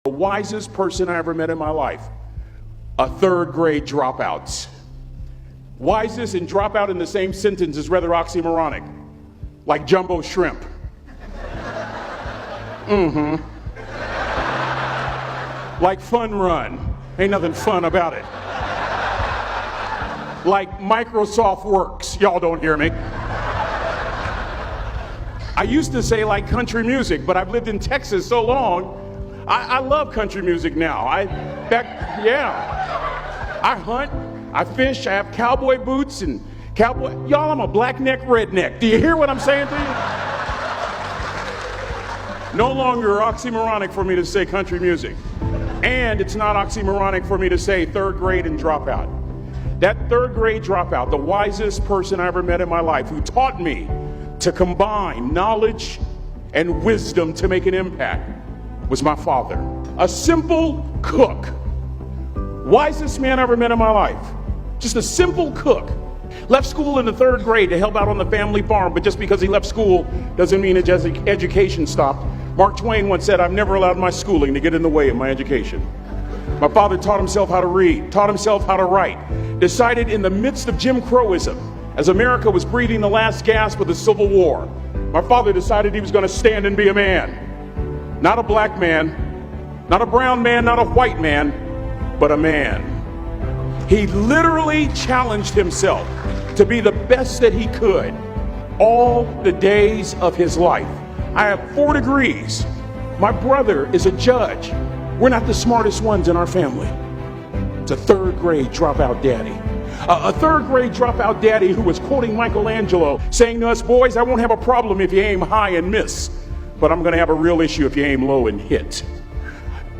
The wisest person I ever met in my life, a third grade dropout. Wisest and dropout in the same sentence is rather oxymoronic, like jumbo shrimp. Like fun run, ain't nothing fun about it. Like Microsoft Works, y'all don't hear me. I used to say like country music, but I've lived in Texas so long, I love country music now. I hunt, I fish, I have cowboy boots and cowboy, y'all, I'm a black neck redneck. Do you hear what I'm saying to you? No longer oxymoronic for me to say country music. And it's not oxymoronic for me to say third grade and dropout. That third grade dropout, the wisest person I ever met in my life, who taught me to combine knowledge and wisdom to make an impact, was my father. A simple cook. Wisest man I ever met in my life. Just a simple cook. Left school in the third grade to help out on the family farm, but just because he left school doesn't mean his education stopped. Mark Twain once said, "I've never allowed my schooling to get in the way of my education." My father taught himself how to read, taught himself how to write, decided in the midst of Jim Crowism, as America was breathing the last gasp of the Civil War, my father decided he was going to stand and be a man. Not a black man, not a brown man, not a white man, but a man. He literally challenged himself to be the best that he could all the days of his life. I have 4 degrees. My brother is a judge. We're not the smartest ones in our family. It's a third grade dropout daddy. A third grade dropout daddy who was quoting Michelangelo, saying to us, "Boys, I won't have a problem if you aim high and miss, but I'm going to have a real issue if you aim low and hit."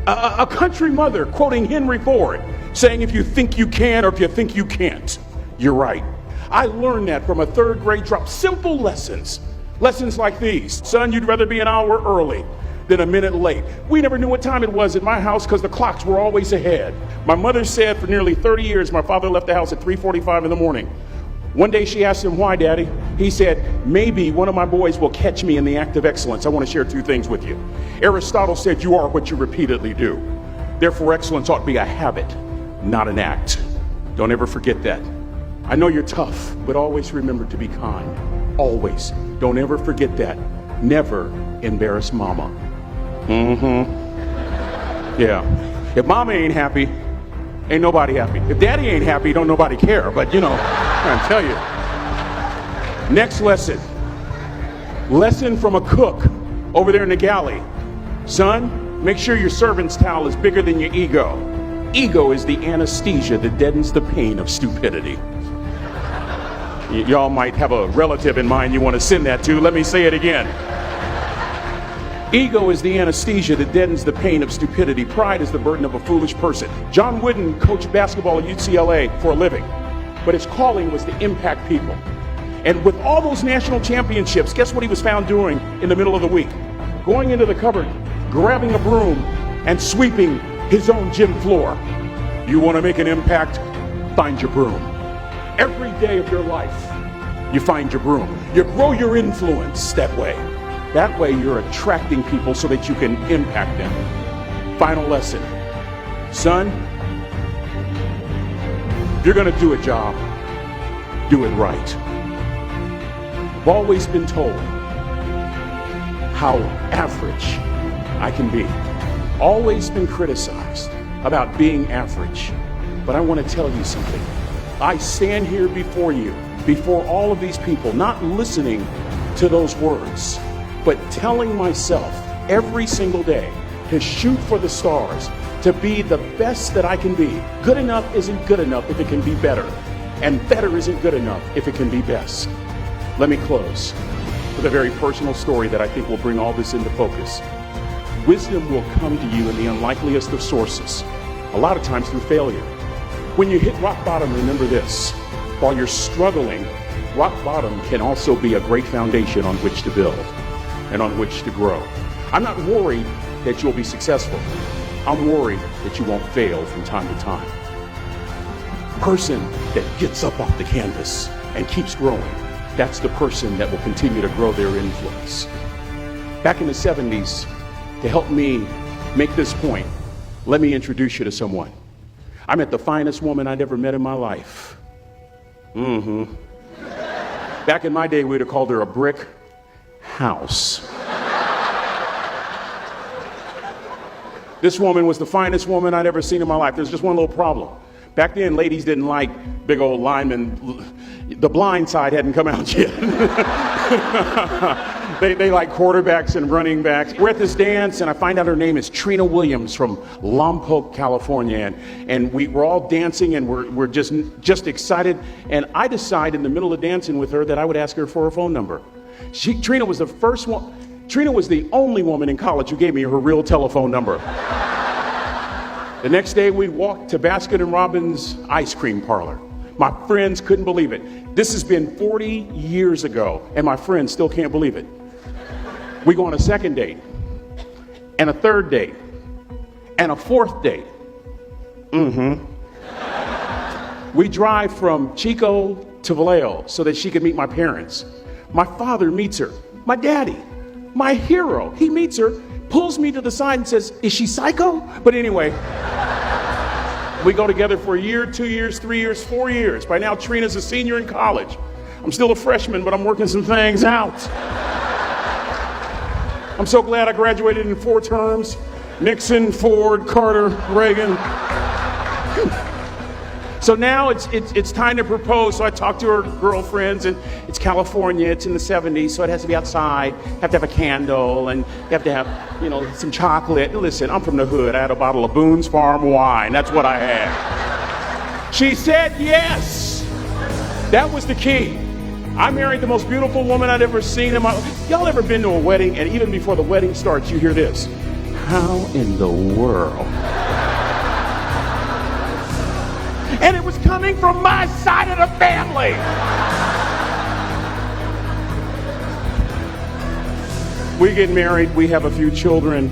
A country mother quoting Henry Ford, saying, "If you think you can or if you think you can't, you're right." I learned that from a third grade drop. Simple lessons. Lessons like these. Son, you'd rather be an hour early than a minute late. We never knew what time it was at my house because the clocks were always ahead. My mother said for nearly 30 years my father left the house at 3:45 in the morning. One day she asked him, "Why, Daddy?" He said, "Maybe one of my boys will catch me in the act of excellence." I want to share 2 things with you. Aristotle said, "You are what you repeatedly do." Therefore, excellence ought to be a habit, not an act. Don't ever forget that. I know you're tough, but always remember to be kind. Always. Don't ever forget that. Never embarrass mama. Yeah. If mama ain't happy, ain't nobody happy. If daddy ain't happy, don't nobody care. But I'm trying to tell you. Next lesson. Lesson from a cook over there in the galley. Son, make sure your servant's towel is bigger than your ego. Ego is the anesthesia that deadens the pain of stupidity. Y'all might have a relative in mind you want to send that to. Let me say it again. Ego is the anesthesia that deadens the pain of stupidity. Pride is the burden of a foolish person. John Wooden coached basketball at UCLA for a living, but his calling was to impact people. And with all those national championships, guess what he was found doing in the middle of the week? Going into the cupboard, grabbing a broom, and sweeping his own gym floor. You want to make an impact? Find your broom. Every day of your life, you find your broom. You grow your influence that way. That way you're attracting people so that you can impact them. Final lesson. Son, if you're going to do a job, do it right. I've always been told how average I can be. Always been criticized about being average. But I want to tell you something. I stand here before you, before all of these people, not listening to those words, but telling myself every single day to shoot for the stars, to be the best that I can be. Good enough isn't good enough if it can be better, and better isn't good enough if it can be best. Let me close with a very personal story that I think will bring all this into focus. Wisdom will come to you in the unlikeliest of sources, a lot of times through failure. When you hit rock bottom, remember this. While you're struggling, rock bottom can also be a great foundation on which to build and on which to grow. I'm not worried that you'll be successful. I'm worried that you won't fail from time to time. Person that gets up off the canvas and keeps growing, that's the person that will continue to grow their influence. Back in the 70s, to help me make this point, let me introduce you to someone. I met the finest woman I'd ever met in my life. Back in my day, we'd have called her a brick house. This woman was the finest woman I'd ever seen in my life. There's just one little problem. Back then, ladies didn't like big old linemen. The Blind Side hadn't come out yet. They like quarterbacks and running backs. We're at this dance, and I find out her name is Trina Williams from Lompoc, California. And we're all dancing, and we're just excited. And I decide in the middle of dancing with her that I would ask her for her phone number. Trina was the first one. Trina was the only woman in college who gave me her real telephone number. The next day, we walked to Baskin & Robbins ice cream parlor. My friends couldn't believe it. This has been 40 years ago, and my friends still can't believe it. We go on a second date, and a third date, and a fourth date. We drive from Chico to Vallejo so that she could meet my parents. My father meets her. My daddy, my hero, he meets her, pulls me to the side and says, "Is she psycho?" But anyway, we go together for a year, 2 years, 3 years, 4 years. By now, Trina's a senior in college. I'm still a freshman, but I'm working some things out. I'm so glad I graduated in 4 terms. Nixon, Ford, Carter, Reagan. So now it's time to propose. So I talked to her girlfriends, and it's California, it's in the 70s, so it has to be outside. You have to have a candle, and you have to have, some chocolate. Listen, I'm from the hood. I had a bottle of Boone's Farm wine. That's what I had. She said yes. That was the key. I married the most beautiful woman I'd ever seen in my life. Y'all ever been to a wedding, and even before the wedding starts, you hear this? How in the world? And it was coming from my side of the family. We get married, we have a few children,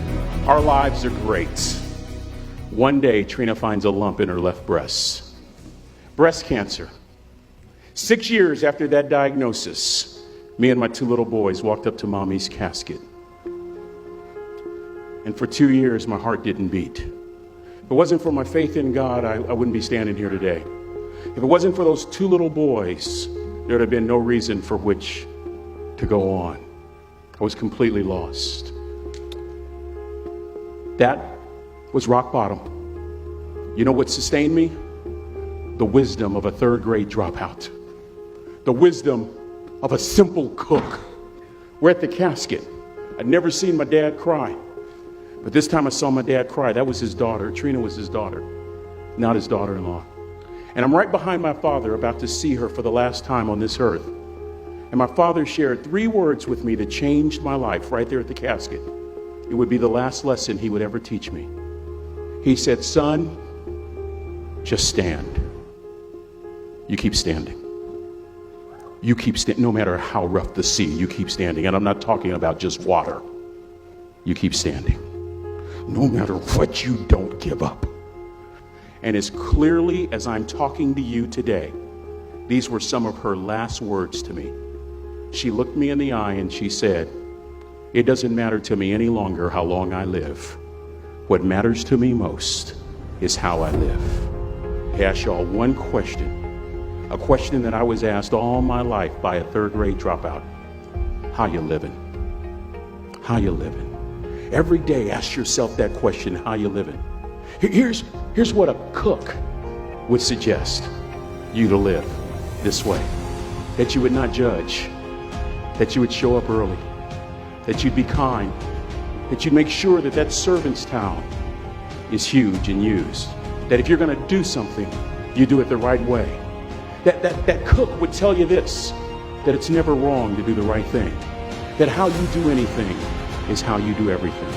our lives are great. One day, Trina finds a lump in her left breast. Breast cancer. 6 years after that diagnosis, me and my 2 little boys walked up to Mommy's casket. And for 2 years, my heart didn't beat. If it wasn't for my faith in God, I wouldn't be standing here today. If it wasn't for those 2 little boys, there would have been no reason for which to go on. I was completely lost. That was rock bottom. You know what sustained me? The wisdom of a 3rd grade dropout. The wisdom of a simple cook. We're at the casket. I'd never seen my dad cry. But this time I saw my dad cry. That was his daughter. Trina was his daughter, not his daughter-in-law. And I'm right behind my father, about to see her for the last time on this earth. And my father shared 3 words with me that changed my life right there at the casket. It would be the last lesson he would ever teach me. He said, "Son, just stand. You keep standing. You keep standing, no matter how rough the sea, you keep standing." And I'm not talking about just water. You keep standing. No matter what, you don't give up. And as clearly as I'm talking to you today, these were some of her last words to me. She looked me in the eye and she said, "It doesn't matter to me any longer how long I live. What matters to me most is how I live." I ask y'all one question, a question that I was asked all my life by a 3rd grade dropout. How you living? How you living? Every day, ask yourself that question, how you living? Here's what a cook would suggest you to live this way. That you would not judge, that you would show up early, that you'd be kind, that you'd make sure that that servant's towel is huge and used, that if you're going to do something, you do it the right way. That cook would tell you this, that it's never wrong to do the right thing, that how you do anything is how you do everything.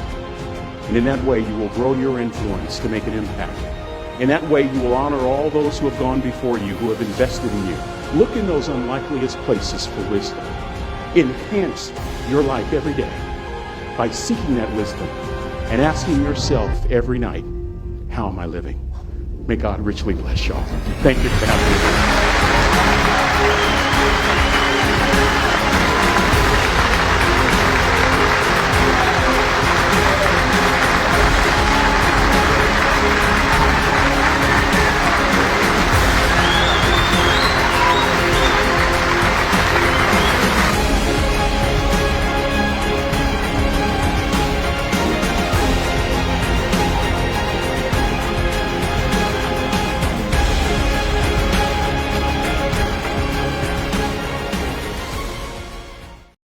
And in that way, you will grow your influence to make an impact. In that way, you will honor all those who have gone before you, who have invested in you. Look in those unlikeliest places for wisdom. Enhance your life every day by seeking that wisdom and asking yourself every night, how am I living? May God richly bless y'all. Thank you for having me.